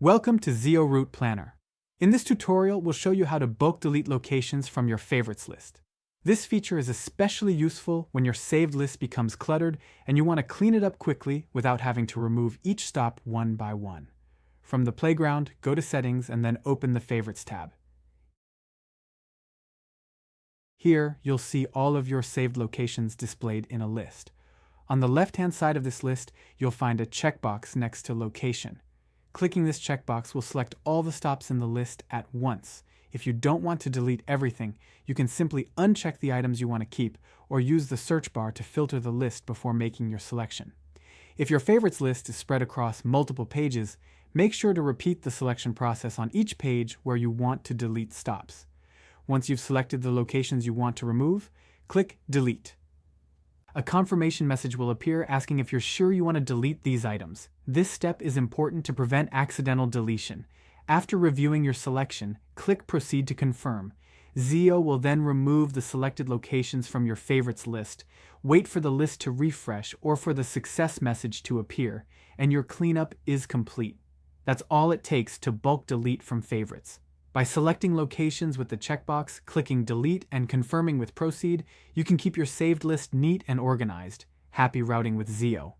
Welcome to Zeo Route Planner. In this tutorial, we'll show you how to bulk delete locations from your favorites list. This feature is especially useful when your saved list becomes cluttered and you want to clean it up quickly without having to remove each stop one by one. From the playground, go to Settings and then open the Favorites tab. Here, you'll see all of your saved locations displayed in a list. On the left-hand side of this list, you'll find a checkbox next to Location. Clicking this checkbox will select all the stops in the list at once. If you don't want to delete everything, you can simply uncheck the items you want to keep or use the search bar to filter the list before making your selection. If your favorites list is spread across multiple pages, make sure to repeat the selection process on each page where you want to delete stops. Once you've selected the locations you want to remove, click Delete. A confirmation message will appear asking if you're sure you want to delete these items. This step is important to prevent accidental deletion. After reviewing your selection, click Proceed to confirm. Zeo will then remove the selected locations from your favorites list. Wait for the list to refresh or for the success message to appear, and your cleanup is complete. That's all it takes to bulk delete from favorites. By selecting locations with the checkbox, clicking Delete, and confirming with Proceed, you can keep your saved list neat and organized. Happy routing with Zeo.